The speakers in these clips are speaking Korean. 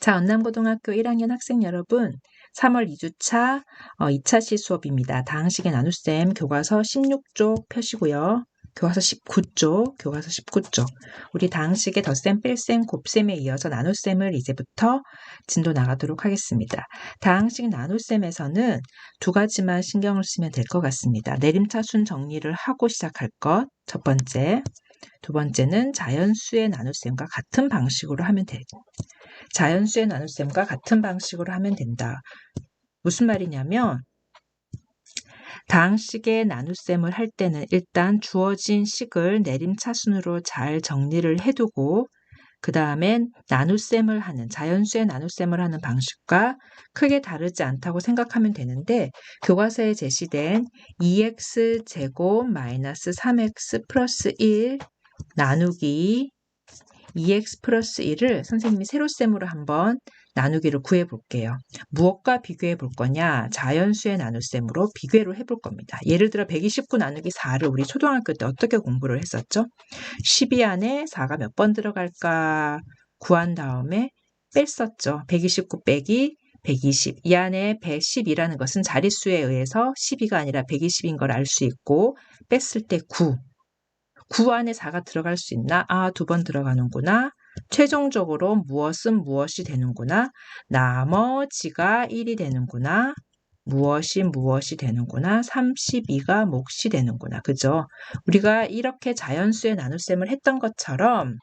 자, 은남고등학교 1학년 학생 여러분, 3월 2주차 2차시 수업입니다. 다항식의 나눗셈 교과서 16쪽 펴시고요. 교과서 19쪽. 우리 다항식의 덧셈, 뺄셈, 곱셈에 이어서 나눗셈을 이제부터 진도 나가도록 하겠습니다. 다항식 나눗셈에서는 두 가지만 신경을 쓰면 될 것 같습니다. 내림차순 정리를 하고 시작할 것, 첫 번째. 두 번째는 자연수의 나눗셈과 같은 방식으로 하면 돼요. 자연수의 나눗셈과 같은 방식으로 하면 된다. 무슨 말이냐면 다항식의 나눗셈을 할 때는 일단 주어진 식을 내림차순으로 잘 정리를 해두고 그 다음엔 나눗셈을 하는 자연수의 나눗셈을 하는 방식과 크게 다르지 않다고 생각하면 되는데 교과서에 제시된 2x제곱 마이너스 3x 플러스 1 나누기 2x 플러스 1을 선생님이 세로셈으로 한번 나누기를 구해 볼게요. 무엇과 비교해 볼 거냐? 자연수의 나눗셈으로 비교를 해볼 겁니다. 예를 들어 129 나누기 4를 우리 초등학교 때 어떻게 공부를 했었죠? 12 안에 4가 몇 번 들어갈까 구한 다음에 뺐었죠. 129 빼기 120. 이 안에 110이라는 것은 자릿수에 의해서 12가 아니라 120인 걸 알 수 있고 뺐을 때 9. 9 안에 4가 들어갈 수 있나? 아, 2번 들어가는구나. 최종적으로 무엇은 무엇이 되는구나. 나머지가 1이 되는구나. 무엇이 되는구나. 32가 몫이 되는구나. 그죠? 우리가 이렇게 자연수의 나눗셈을 했던 것처럼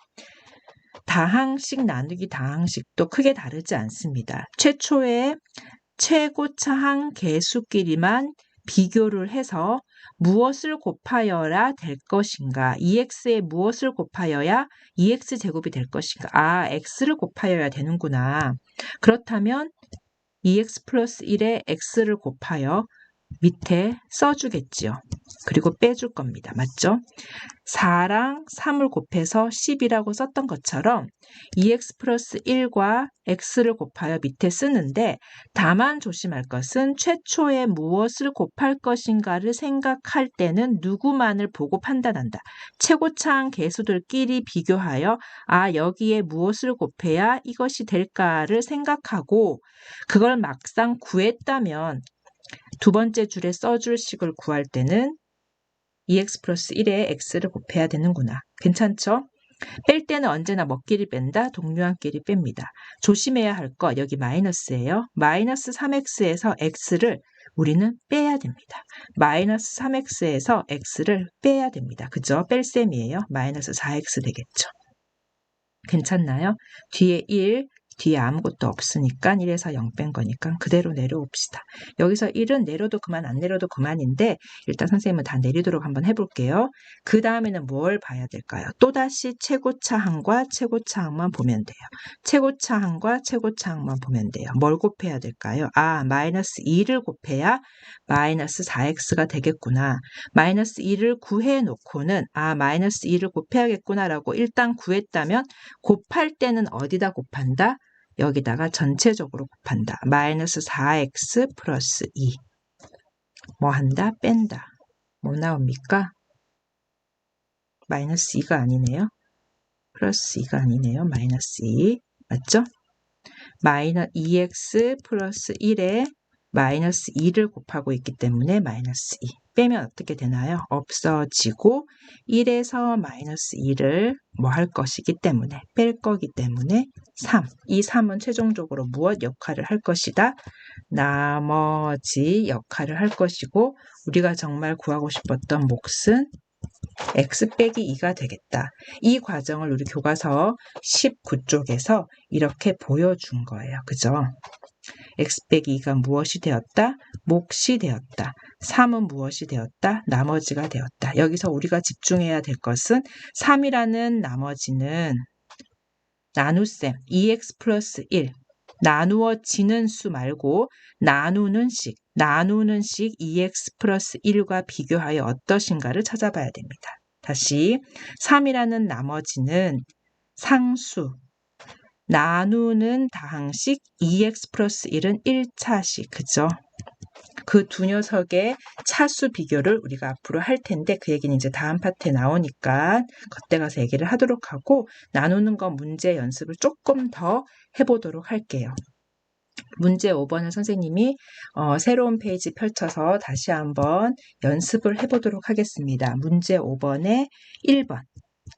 다항식 나누기 다항식도 크게 다르지 않습니다. 최초에 최고차항 개수끼리만 비교를 해서 무엇을 곱하여야 될 것인가? 2x에 무엇을 곱하여야 2x제곱이 될 것인가? 아, x를 곱하여야 되는구나. 그렇다면 2x 플러스 1에 x를 곱하여 밑에 써주겠지요. 그리고 빼줄 겁니다. 맞죠? 4랑 3을 곱해서 10이라고 썼던 것처럼 2x 플러스 1과 x를 곱하여 밑에 쓰는데 다만 조심할 것은 최초에 무엇을 곱할 것인가를 생각할 때는 누구만을 보고 판단한다. 최고차항 개수들끼리 비교하여 아, 여기에 무엇을 곱해야 이것이 될까를 생각하고 그걸 막상 구했다면 두 번째 줄에 써줄 식을 구할 때는 2x 플러스 1에 x를 곱해야 되는구나. 괜찮죠? 뺄 때는 언제나 뭐끼리 뺀다? 동류항끼리 뺍니다. 조심해야 할 거 여기 마이너스예요. 마이너스 3x에서 x를 우리는 빼야 됩니다. 마이너스 3x에서 x를 빼야 됩니다. 그죠? 뺄셈이에요. 마이너스 4x 되겠죠. 괜찮나요? 뒤에 1, 뒤에 아무것도 없으니까 1에서 0 뺀 거니까 그대로 내려옵시다. 여기서 1은 내려도 그만 안 내려도 그만인데 일단 선생님은 다 내리도록 한번 해볼게요. 그 다음에는 뭘 봐야 될까요? 또다시 최고차항과 최고차항만 보면 돼요. 최고차항과 최고차항만 보면 돼요. 뭘 곱해야 될까요? 아, 마이너스 2를 곱해야 마이너스 4x가 되겠구나. 마이너스 2를 구해놓고는 아, 마이너스 2를 곱해야겠구나 라고 일단 구했다면 곱할 때는 어디다 곱한다? 여기다가 전체적으로 곱한다. 마이너스 4x 플러스 2. 뭐 한다? 뺀다. 뭐 나옵니까? 마이너스 2가 아니네요. 플러스 2가 아니네요. 마이너스 2. 맞죠? 마이너스 2x 플러스 1에 마이너스 2를 곱하고 있기 때문에 마이너스 2. 빼면 어떻게 되나요? 없어지고 1에서 마이너스 2를 뭐 할 것이기 때문에 뺄 거기 때문에 3. 이 3은 최종적으로 무엇 역할을 할 것이다? 나머지 역할을 할 것이고 우리가 정말 구하고 싶었던 몫은 x 빼기 2가 되겠다. 이 과정을 우리 교과서 19쪽에서 이렇게 보여준 거예요. 그죠? x 빼기 2가 무엇이 되었다? 몫이 되었다. 3은 무엇이 되었다? 나머지가 되었다. 여기서 우리가 집중해야 될 것은 3이라는 나머지는 나눗셈 2x 플러스 1 나누어지는 수 말고 나누는 식 2x 플러스 1과 비교하여 어떠신가를 찾아봐야 됩니다. 다시 3이라는 나머지는 상수 나누는 다항식 2x 플러스 1은 1차식 그죠? 그 두 녀석의 차수 비교를 우리가 앞으로 할 텐데 그 얘기는 이제 다음 파트에 나오니까 그때 가서 얘기를 하도록 하고 나누는 거 문제 연습을 조금 더 해보도록 할게요. 문제 5번을 선생님이 새로운 페이지 펼쳐서 다시 한번 연습을 해보도록 하겠습니다. 문제 5번에 1번.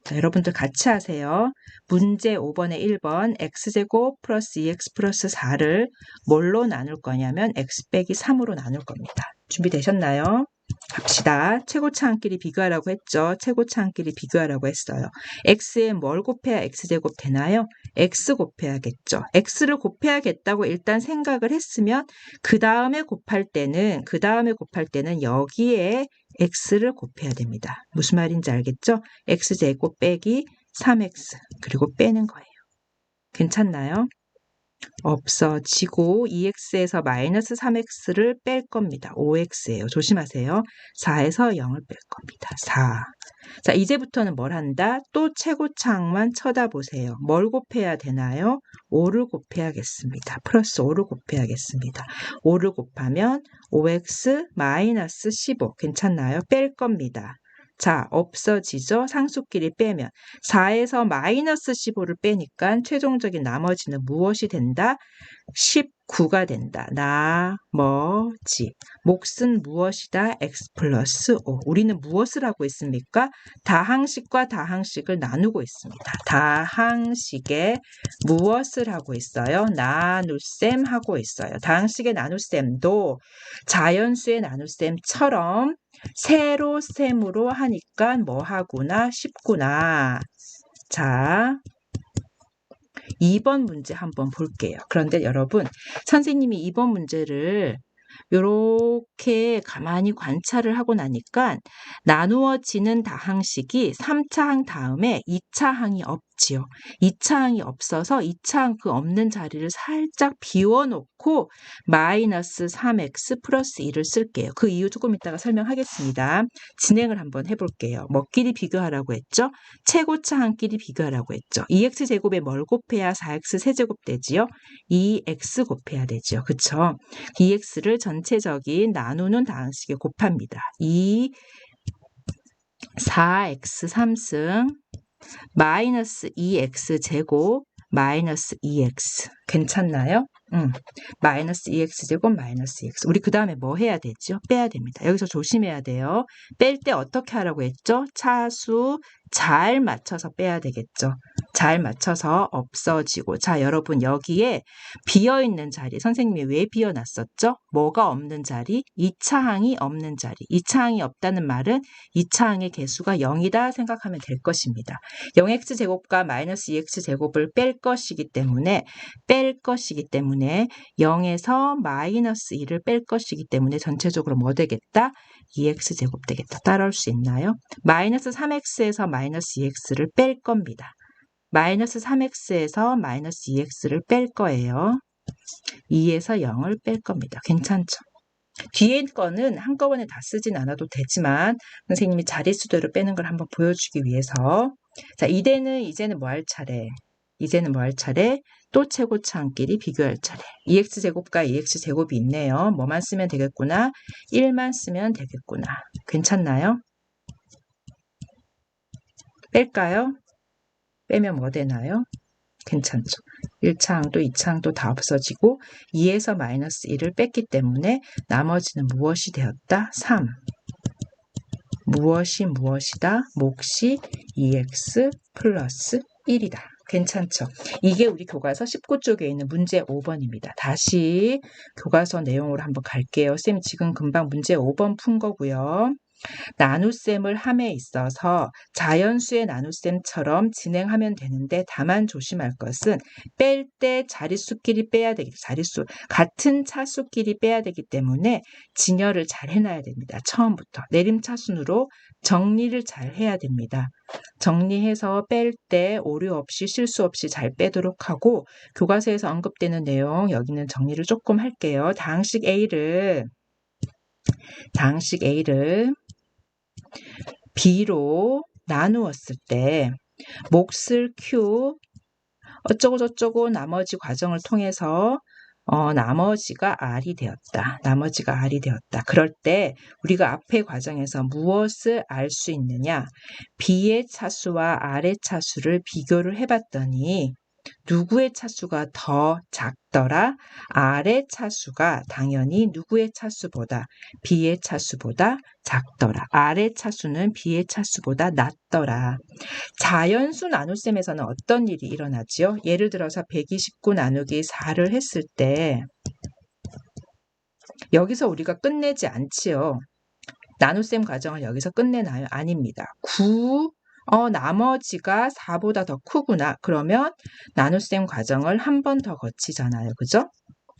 자, 여러분들 같이 하세요. 문제 5번에 1번 x제곱 플러스 2x 플러스 4를 뭘로 나눌 거냐면 x 빼기 3으로 나눌 겁니다. 준비되셨나요? 갑시다. 최고차항끼리 비교하라고 했죠. 최고차항끼리 비교하라고 했어요. x에 뭘 곱해야 x제곱 되나요? x 곱해야겠죠. x를 곱해야겠다고 일단 생각을 했으면 그 다음에 곱할 때는 여기에 x를 곱해야 됩니다. 무슨 말인지 알겠죠? x제곱 빼기 3x 그리고 빼는 거예요. 괜찮나요? 없어지고 2x에서 마이너스 3x를 뺄 겁니다. 5x예요. 조심하세요. 4에서 0을 뺄 겁니다. 4. 자, 이제부터는 뭘 한다? 또 최고차항만 쳐다보세요. 뭘 곱해야 되나요? 5를 곱해야겠습니다. 플러스 5를 곱해야겠습니다. 5를 곱하면 5x 마이너스 15. 괜찮나요? 뺄 겁니다. 자, 없어지죠? 상수끼리 빼면 4에서 마이너스 15를 빼니까 최종적인 나머지는 무엇이 된다? 19가 된다. 나머지. 몫은 무엇이다? x 플러스 5. 우리는 무엇을 하고 있습니까? 다항식과 다항식을 나누고 있습니다. 다항식에 무엇을 하고 있어요? 나눗셈 하고 있어요. 다항식의 나눗셈도 자연수의 나눗셈처럼 세로셈으로 하니까 뭐 하구나? 쉽구나. 자, 2번 문제 한번 볼게요. 그런데 여러분, 선생님이 2번 문제를 이렇게 가만히 관찰을 하고 나니까 나누어지는 다항식이 3차항 다음에 2차항이 없지요. 2차항이 없어서 2차항 그 없는 자리를 살짝 비워놓고 마이너스 3x 플러스 1을 쓸게요. 그 이유 조금 이따가 설명하겠습니다. 진행을 한번 해볼게요. 뭐끼리 비교하라고 했죠? 최고차항끼리 비교하라고 했죠. 2x제곱에 뭘 곱해야 4x 세제곱 되지요? 2x 곱해야 되죠. 그쵸? 2x를 전체적인 나누는 다항식에 곱합니다. 4x 3승 마이너스 2x 제곱 마이너스 2x 괜찮나요? 마이너스 2x 제곱 마이너스 2x 우리 그 다음에 뭐 해야 되죠? 빼야 됩니다. 여기서 조심해야 돼요. 뺄 때 어떻게 하라고 했죠? 차수 잘 맞춰서 빼야 되겠죠. 잘 맞춰서 없어지고 자 여러분 여기에 비어있는 자리 선생님이 왜 비워놨었죠? 뭐가 없는 자리? 2차항이 없는 자리 2차항이 없다는 말은 2차항의 개수가 0이다 생각하면 될 것입니다. 0x제곱과 마이너스 2x제곱을 뺄 것이기 때문에 0에서 마이너스 1을 뺄 것이기 때문에 전체적으로 뭐 되겠다? 2x제곱 되겠다. 따라올 수 있나요? 마이너스 3x에서 마이너스 2x를 뺄 겁니다. 마이너스 3x에서 마이너스 2x를 뺄 거예요. 2에서 0을 뺄 겁니다. 괜찮죠? 뒤에 거는 한꺼번에 다 쓰진 않아도 되지만 선생님이 자릿수대로 빼는 걸 한번 보여주기 위해서 자 이제는 뭐 할 차례? 이제는 뭐 할 차례? 또 최고차항끼리 비교할 차례. 2x제곱과 2x제곱이 있네요. 뭐만 쓰면 되겠구나? 1만 쓰면 되겠구나. 괜찮나요? 뺄까요? 빼면 뭐 되나요? 괜찮죠. 1차항도 2차항도 다 없어지고 2에서 마이너스 1을 뺐기 때문에 나머지는 무엇이 되었다? 3. 무엇이다? 몫이 2x 플러스 1이다. 괜찮죠? 이게 우리 교과서 19쪽에 있는 문제 5번입니다. 다시 교과서 내용으로 한번 갈게요. 쌤 지금 금방 문제 5번 푼 거고요. 나눗셈을 함에 있어서 자연수의 나눗셈처럼 진행하면 되는데 다만 조심할 것은 뺄 때 자릿수끼리 빼야 되기 자릿수 같은 차수끼리 빼야 되기 때문에 진열을 잘 해놔야 됩니다. 처음부터 내림차순으로 정리를 잘 해야 됩니다. 정리해서 뺄 때 오류 없이 실수 없이 잘 빼도록 하고 교과서에서 언급되는 내용 여기는 정리를 조금 할게요. 다항식 A를 B로 나누었을 때 몫을 Q 어쩌고 저쩌고 나머지 과정을 통해서 나머지가 R이 되었다. 나머지가 R이 되었다. 그럴 때 우리가 앞의 과정에서 무엇을 알 수 있느냐? B의 차수와 R의 차수를 비교를 해봤더니 누구의 차수가 더 작더라? R의 차수가 당연히 누구의 차수보다 B의 차수보다 작더라. R의 차수는 B의 차수보다 낮더라. 자연수 나눗셈에서는 어떤 일이 일어나지요? 예를 들어서 129 나누기 4를 했을 때 여기서 우리가 끝내지 않지요. 나눗셈 과정을 여기서 끝내나요? 아닙니다. 9 나머지가 4보다 더 크구나. 그러면 나눗셈 과정을 한 번 더 거치잖아요. 그죠?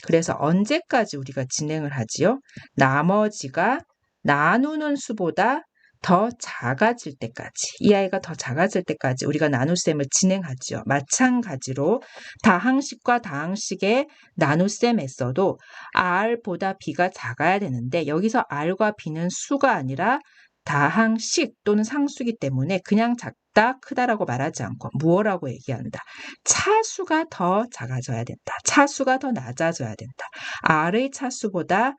그래서 언제까지 우리가 진행을 하지요? 나머지가 나누는 수보다 더 작아질 때까지, 이 아이가 더 작아질 때까지 우리가 나눗셈을 진행하죠. 마찬가지로 다항식과 다항식의 나눗셈에서도 R보다 B가 작아야 되는데 여기서 R과 B는 수가 아니라 다항식 또는 상수이기 때문에 그냥 작다, 크다라고 말하지 않고 무엇라고 얘기한다. 차수가 더 작아져야 된다. 차수가 더 낮아져야 된다. R의 차수보다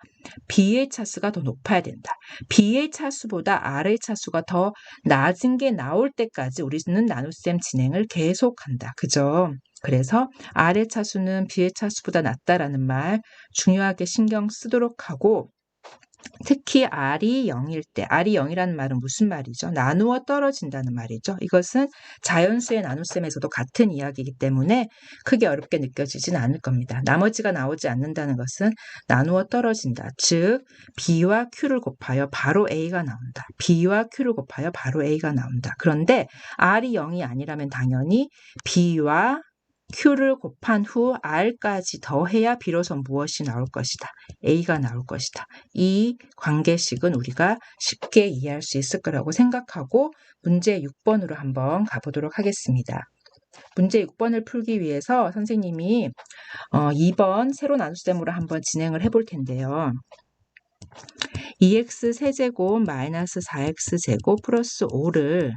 B의 차수가 더 높아야 된다. B의 차수보다 R의 차수가 더 낮은 게 나올 때까지 우리는 나눗셈 진행을 계속한다. 그죠? 그래서 R의 차수는 B의 차수보다 낮다라는 말 중요하게 신경 쓰도록 하고 특히 R이 0일 때, R이 0이라는 말은 무슨 말이죠? 나누어 떨어진다는 말이죠. 이것은 자연수의 나눗셈에서도 같은 이야기이기 때문에 크게 어렵게 느껴지진 않을 겁니다. 나머지가 나오지 않는다는 것은 나누어 떨어진다. 즉 B와 Q를 곱하여 바로 A가 나온다. B와 Q를 곱하여 바로 A가 나온다. 그런데 R이 0이 아니라면 당연히 B와 Q를 곱한 후 R까지 더해야 비로소 무엇이 나올 것이다. A가 나올 것이다. 이 관계식은 우리가 쉽게 이해할 수 있을 거라고 생각하고 문제 6번으로 한번 가보도록 하겠습니다. 문제 6번을 풀기 위해서 선생님이 2번 세로 나눗셈으로 한번 진행을 해볼 텐데요. 2x 세제곱 마이너스 4x 제곱 플러스 5를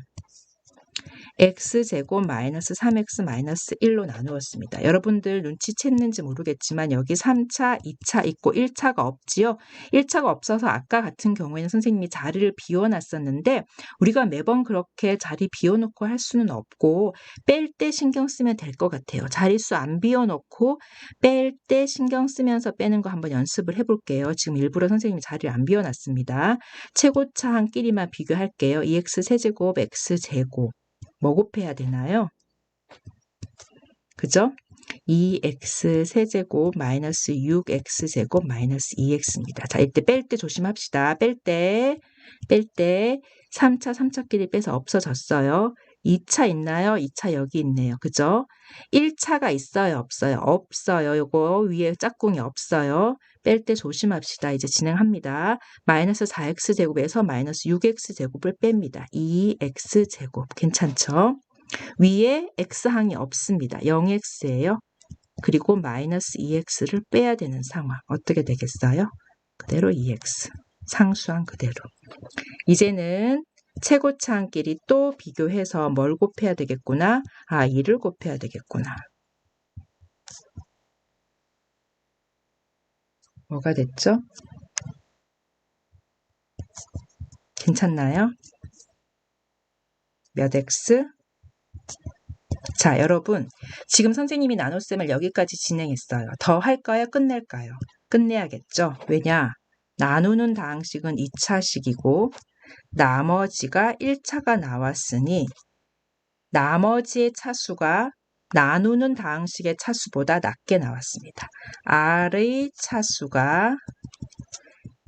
x제곱 마이너스 3x 마이너스 1로 나누었습니다. 여러분들 눈치챘는지 모르겠지만 여기 3차, 2차 있고 1차가 없지요. 1차가 없어서 아까 같은 경우에는 선생님이 자리를 비워놨었는데 우리가 매번 그렇게 자리 비워놓고 할 수는 없고 뺄 때 신경 쓰면 될 것 같아요. 자릿수 안 비워놓고 뺄 때 신경 쓰면서 빼는 거 한번 연습을 해볼게요. 지금 일부러 선생님이 자리를 안 비워놨습니다. 최고차 한끼리만 비교할게요. 2x 세제곱 x제곱 뭐 곱해야 되나요? 그죠? 2x 세제곱 마이너스 6x제곱 마이너스 2x입니다. 자, 이때 뺄 때 조심합시다. 뺄 때 3차끼리 빼서 없어졌어요. 2차 있나요? 2차 여기 있네요. 그죠? 1차가 있어요? 없어요? 없어요. 요거 위에 짝꿍이 없어요. 뺄 때 조심합시다. 이제 진행합니다. 마이너스 4x제곱에서 마이너스 6x제곱을 뺍니다. 2x제곱. 괜찮죠? 위에 x항이 없습니다. 0x예요. 그리고 마이너스 2x를 빼야 되는 상황. 어떻게 되겠어요? 그대로 2x. 상수항 그대로. 이제는 최고차항끼리 또 비교해서 뭘 곱해야 되겠구나? 2를 곱해야 되겠구나. 뭐가 됐죠? 괜찮나요? 몇 x? 자, 여러분 지금 선생님이 나눗셈을 여기까지 진행했어요. 더 할까요? 끝낼까요? 끝내야겠죠? 왜냐? 나누는 다항식은 2차식이고 나머지가 1차가 나왔으니 나머지의 차수가 나누는 다항식의 차수보다 낮게 나왔습니다. R의 차수가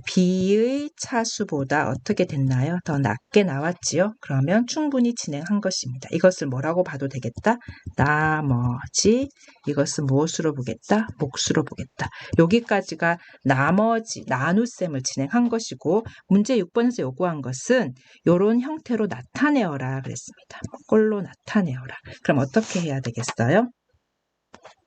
B의 차수보다 어떻게 됐나요? 더 낮게 나왔지요? 그러면 충분히 진행한 것입니다. 이것을 뭐라고 봐도 되겠다? 나머지. 이것은 무엇으로 보겠다? 몫으로 보겠다. 여기까지가 나머지 나눗셈을 진행한 것이고 문제 6번에서 요구한 것은 이런 형태로 나타내어라 그랬습니다. 꼴로 나타내어라. 그럼 어떻게 해야 되겠어요?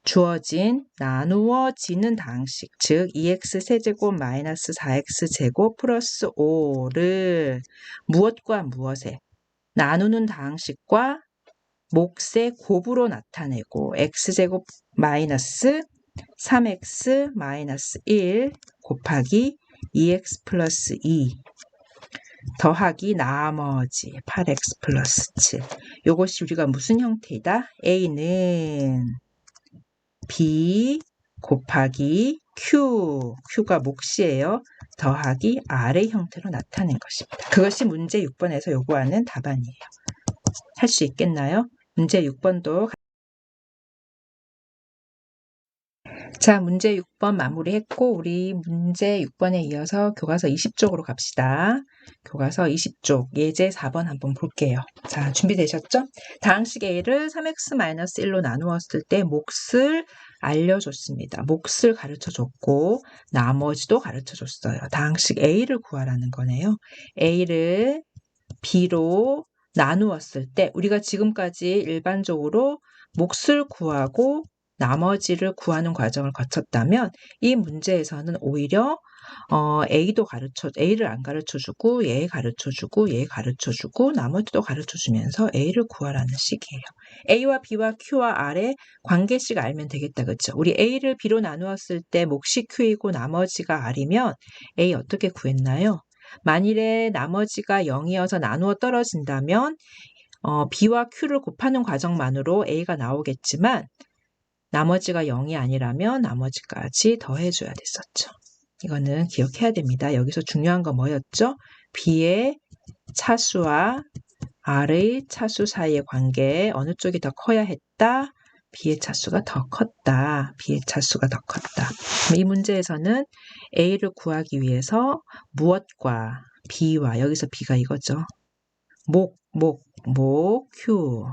주어진 나누어지는 다항식, 즉 2x 세제곱 마이너스 4x 제곱 플러스 5를 무엇과 무엇에? 나누는 다항식과 몫의 곱으로 나타내고 x제곱 마이너스 3x-1 곱하기 2x 플러스 2 더하기 나머지 8x 플러스 7. 이것이 우리가 무슨 형태이다? A는 B 곱하기 Q, Q가 몫이에요. 더하기 R의 형태로 나타낸 것입니다. 그것이 문제 6번에서 요구하는 답안이에요. 할 수 있겠나요? 문제 6번도 자, 문제 6번 마무리했고 우리 문제 6번에 이어서 교과서 20쪽으로 갑시다. 교과서 20쪽 예제 4번 한번 볼게요. 자, 준비되셨죠? 다항식 A를 3x-1로 나누었을 때 몫을 알려줬습니다. 몫을 가르쳐줬고 나머지도 가르쳐줬어요. 다항식 A를 구하라는 거네요. A를 B로 나누었을 때 우리가 지금까지 일반적으로 몫을 구하고 나머지를 구하는 과정을 거쳤다면 이 문제에서는 오히려 A를 안 가르쳐주고 얘 가르쳐주고 얘 가르쳐주고 나머지도 가르쳐주면서 A를 구하라는 식이에요. A와 B와 Q와 R의 관계식 알면 되겠다. 그렇죠? 우리 A를 B로 나누었을 때 몫이 Q이고 나머지가 R이면 A 어떻게 구했나요? 만일에 나머지가 0이어서 나누어 떨어진다면 B와 Q를 곱하는 과정만으로 A가 나오겠지만 나머지가 0이 아니라면 나머지까지 더해줘야 됐었죠. 이거는 기억해야 됩니다. 여기서 중요한 건 뭐였죠? B의 차수와 R의 차수 사이의 관계 어느 쪽이 더 커야 했다? B의 차수가 더 컸다. B의 차수가 더 컸다. 이 문제에서는 A를 구하기 위해서 무엇과 B와 여기서 B가 이거죠. 목 Q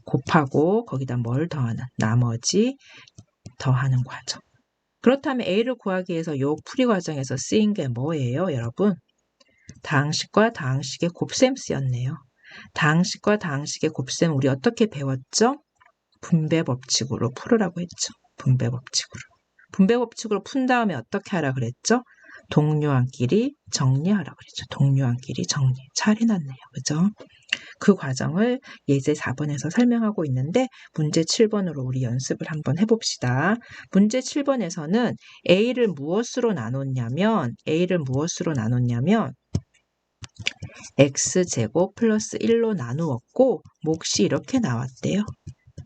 곱하고 거기다 뭘 더하는 나머지 더하는 과정. 그렇다면 A를 구하기 위해서 요 풀이 과정에서 쓰인 게 뭐예요, 여러분? 다항식과 다항식의 곱셈 쓰였네요. 다항식과 다항식의 곱셈 우리 어떻게 배웠죠? 분배 법칙으로 풀으라고 했죠. 분배 법칙으로. 분배 법칙으로 푼 다음에 어떻게 하라 그랬죠? 동료한끼리 정리하라고 그랬죠. 동료한끼리 정리. 잘 해놨네요. 그죠? 그 과정을 예제 4번에서 설명하고 있는데 문제 7번으로 우리 연습을 한번 해봅시다. 문제 7번에서는 A를 무엇으로 나눴냐면 X제곱 플러스 1로 나누었고 몫이 이렇게 나왔대요.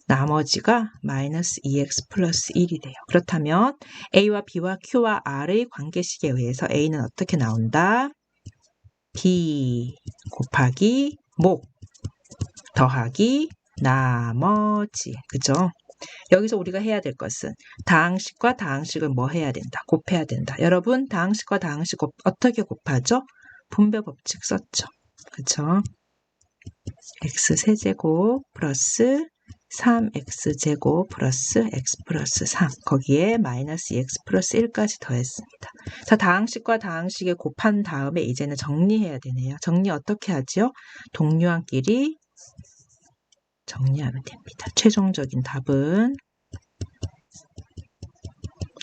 나머지가 마이너스 2x 플러스 1이래요. 그렇다면 A와 B와 Q와 R의 관계식에 의해서 A는 어떻게 나온다? B 곱하기 목 더하기 나머지. 그죠? 여기서 우리가 해야 될 것은 다항식과 다항식을 뭐 해야 된다? 곱해야 된다. 여러분 다항식과 다항식 어떻게 곱하죠? 분배 법칙 썼죠. 그죠? x세제곱 플러스 3x제곱 플러스 x 플러스 3 거기에 마이너스 2x 플러스 1까지 더했습니다. 자, 다항식과 다항식에 곱한 다음에 이제는 정리해야 되네요. 정리 어떻게 하죠? 동료한끼리 정리하면 됩니다. 최종적인 답은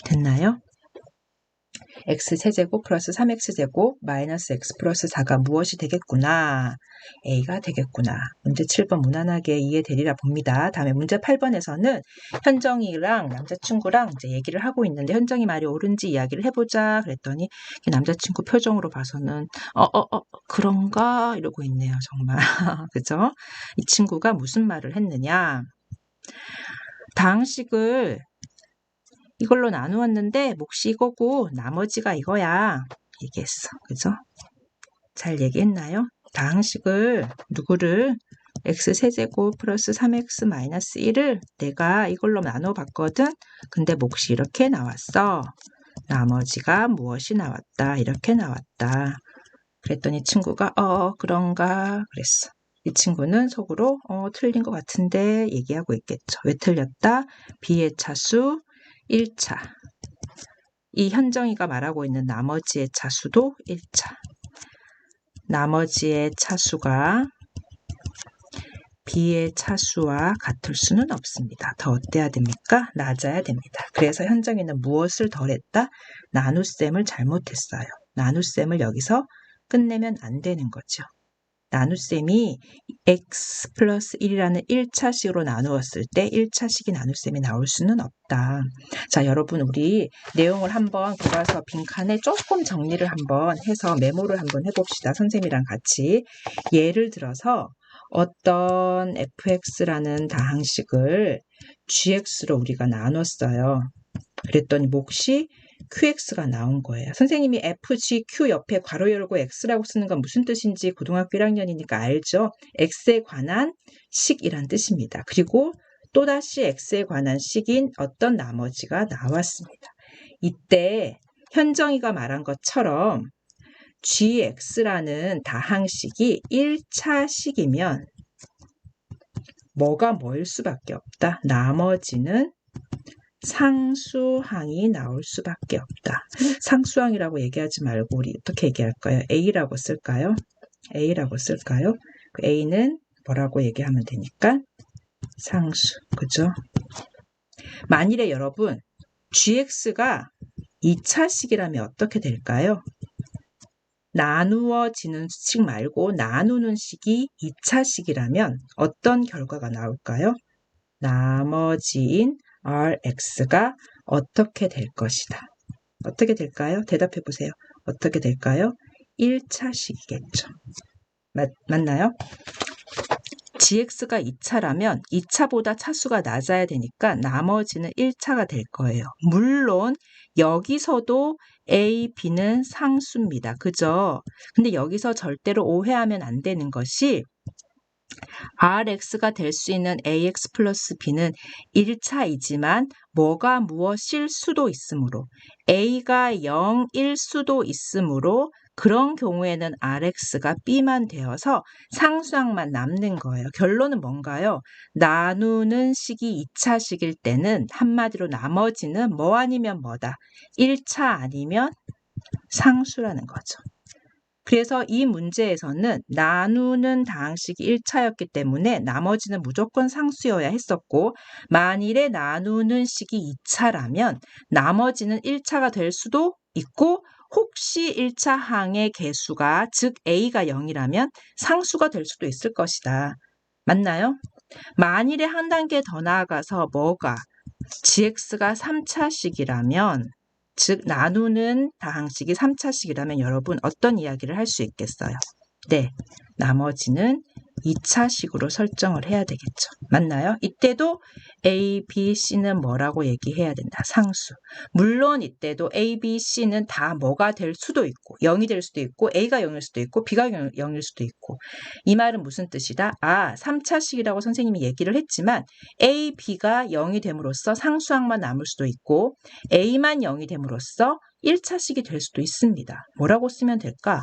됐나요? x세제곱 플러스 3x제곱 마이너스 x 플러스 4가 무엇이 되겠구나? A가 되겠구나. 문제 7번 무난하게 이해되리라 봅니다. 다음에 문제 8번에서는 현정이랑 남자친구랑 이제 얘기를 하고 있는데 현정이 말이 옳은지 이야기를 해보자 그랬더니 남자친구 표정으로 봐서는 그런가? 이러고 있네요. 정말. 그죠? 이 친구가 무슨 말을 했느냐? 다항식을 이걸로 나누었는데 몫이 이거고 나머지가 이거야 얘기했어. 그죠? 잘 얘기했나요? 다항식을 누구를 x세제곱 플러스 3x 마이너스 1을 내가 이걸로 나눠봤거든. 근데 몫이 이렇게 나왔어. 나머지가 무엇이 나왔다. 이렇게 나왔다. 그랬더니 친구가 그런가 그랬어. 이 친구는 속으로 틀린 것 같은데 얘기하고 있겠죠. 왜 틀렸다? B의 차수 1차. 이 현정이가 말하고 있는 나머지의 차수도 1차. 나머지의 차수가 B의 차수와 같을 수는 없습니다. 더 어때야 됩니까? 낮아야 됩니다. 그래서 현정이는 무엇을 덜했다? 나눗셈을 잘못했어요. 나눗셈을 여기서 끝내면 안 되는 거죠. 나눗셈이 x 플러스 1이라는 1차식으로 나누었을 때 1차식이 나눗셈이 나올 수는 없다. 자, 여러분 우리 내용을 한번 돌아서 빈칸에 조금 정리를 한번 해서 메모를 한번 해봅시다. 선생님이랑 같이. 예를 들어서 어떤 fx라는 다항식을 gx로 우리가 나눴어요. 그랬더니 몫이 qx가 나온 거예요. 선생님이 fgq 옆에 괄호 열고 x라고 쓰는 건 무슨 뜻인지 고등학교 1학년이니까 알죠? x에 관한 식이란 뜻입니다. 그리고 또다시 x에 관한 식인 어떤 나머지가 나왔습니다. 이때 현정이가 말한 것처럼 gx라는 다항식이 1차식이면 뭐가 뭐일 수밖에 없다. 나머지는 상수항이 나올 수밖에 없다. 상수항이라고 얘기하지 말고 우리 어떻게 얘기할까요? A라고 쓸까요? A라고 쓸까요? 그 A는 뭐라고 얘기하면 되니까? 상수, 그죠? 만일에 여러분 gx가 2차식이라면 어떻게 될까요? 나누어지는 식 말고 나누는 식이 2차식이라면 어떤 결과가 나올까요? 나머지인 Rx가 어떻게 될 것이다. 어떻게 될까요? 대답해 보세요. 어떻게 될까요? 1차식이겠죠. 맞나요? gx가 2차라면 2차보다 차수가 낮아야 되니까 나머지는 1차가 될 거예요. 물론 여기서도 a, b는 상수입니다. 그죠? 근데 여기서 절대로 오해하면 안 되는 것이 Rx가 될 수 있는 ax 플러스 b는 1차이지만 뭐가 무엇일 수도 있으므로 a가 0일 수도 있으므로 그런 경우에는 Rx가 b만 되어서 상수항만 남는 거예요. 결론은 뭔가요? 나누는 식이 2차식일 때는 한마디로 나머지는 뭐 아니면 뭐다. 1차 아니면 상수라는 거죠. 그래서 이 문제에서는 나누는 다항식이 1차였기 때문에 나머지는 무조건 상수여야 했었고 만일에 나누는 식이 2차라면 나머지는 1차가 될 수도 있고 혹시 1차 항의 개수가 즉 A가 0이라면 상수가 될 수도 있을 것이다. 맞나요? 만일에 한 단계 더 나아가서 뭐가 gx가 3차식이라면 즉 나누는 다항식이 3차식이라면 여러분 어떤 이야기를 할 수 있겠어요? 네, 나머지는 2차식으로 설정을 해야 되겠죠. 맞나요? 이때도 A, B, C는 뭐라고 얘기해야 된다? 상수. 물론 이때도 A, B, C는 다 뭐가 될 수도 있고 0이 될 수도 있고 A가 0일 수도 있고 B가 0일 수도 있고 이 말은 무슨 뜻이다? 3차식이라고 선생님이 얘기를 했지만 A, B가 0이 됨으로써 상수항만 남을 수도 있고 A만 0이 됨으로써 1차식이 될 수도 있습니다. 뭐라고 쓰면 될까?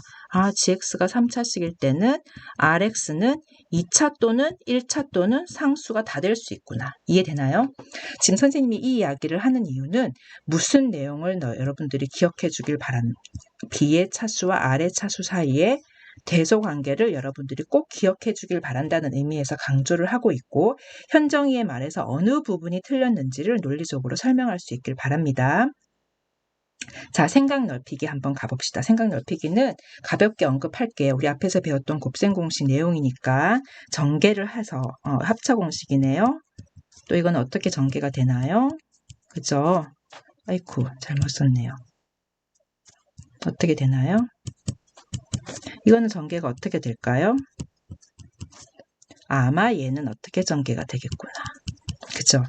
gx가 3차식일 때는 rx는 2차 또는 1차 또는 상수가 다 될 수 있구나. 이해되나요? 지금 선생님이 이 이야기를 하는 이유는 무슨 내용을 여러분들이 기억해 주길 바랍니다. B의 차수와 R의 차수 사이에 대소관계를 여러분들이 꼭 기억해 주길 바란다는 의미에서 강조를 하고 있고 현정이의 말에서 어느 부분이 틀렸는지를 논리적으로 설명할 수 있길 바랍니다. 자, 생각 넓히기 한번 가봅시다. 생각 넓히기는 가볍게 언급할게요. 우리 앞에서 배웠던 곱셈 공식 내용이니까 전개를 해서 합차 공식이네요. 또 이건 어떻게 전개가 되나요? 그죠? 아이쿠, 잘못 썼네요. 어떻게 되나요? 이거는 전개가 어떻게 될까요? 아마 얘는 어떻게 전개가 되겠구나. 그죠?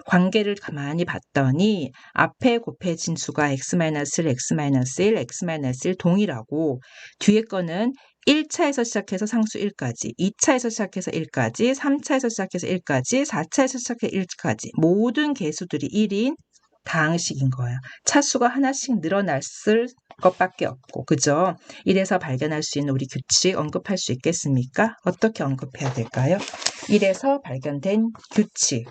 관계를 가만히 봤더니 앞에 곱해진 수가 x-1, x-1, x-1 동일하고 뒤에 거는 1차에서 시작해서 상수 1까지, 2차에서 시작해서 1까지, 3차에서 시작해서 1까지, 4차에서 시작해서 1까지 모든 개수들이 1인 다항식인 거예요. 차수가 하나씩 늘어났을 것밖에 없고 그죠? 이래서 발견할 수 있는 우리 규칙 언급할 수 있겠습니까? 어떻게 언급해야 될까요? 이래서 발견된 규칙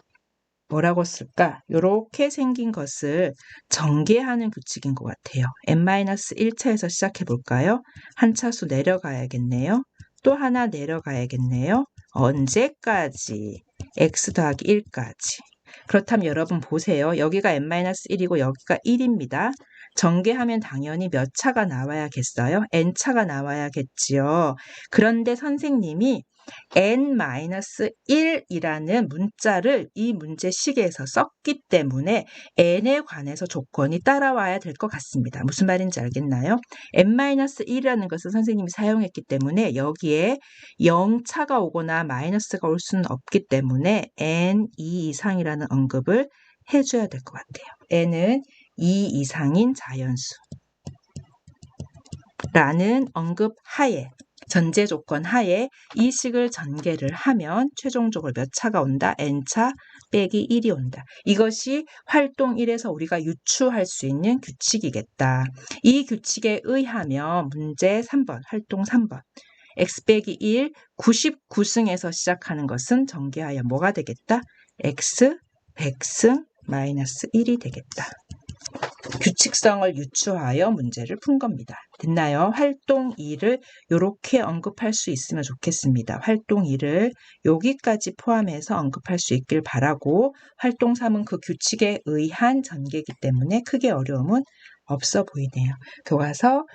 뭐라고 쓸까? 이렇게 생긴 것을 전개하는 규칙인 것 같아요. n-1차에서 시작해 볼까요? 한 차수 내려가야겠네요. 또 하나 내려가야겠네요. 언제까지? x 더하기 1까지. 그렇다면 여러분 보세요. 여기가 n-1이고 여기가 1입니다. 전개하면 당연히 몇 차가 나와야겠어요? n차가 나와야겠지요. 그런데 선생님이 n-1이라는 문자를 이 문제식에서 썼기 때문에 n에 관해서 조건이 따라와야 될 것 같습니다. 무슨 말인지 알겠나요? n-1이라는 것을 선생님이 사용했기 때문에 여기에 0차가 오거나 마이너스가 올 수는 없기 때문에 n2 이상이라는 언급을 해줘야 될 것 같아요. n은 2 이상인 자연수 라는 언급 하에, 전제 조건 하에 이 식을 전개를 하면 최종적으로 몇 차가 온다? n차 빼기 1이 온다. 이것이 활동 1에서 우리가 유추할 수 있는 규칙이겠다. 이 규칙에 의하면 문제 3번, 활동 3번. x 빼기 1, 99승에서 시작하는 것은 전개하여 뭐가 되겠다? x 100승 마이너스 1이 되겠다. 규칙성을 유추하여 문제를 푼 겁니다. 됐나요? 활동 2를 이렇게 언급할 수 있으면 좋겠습니다. 활동 2를 여기까지 포함해서 언급할 수 있길 바라고, 활동 3은 그 규칙에 의한 전개이기 때문에 크게 어려움은 없어 보이네요. 교과서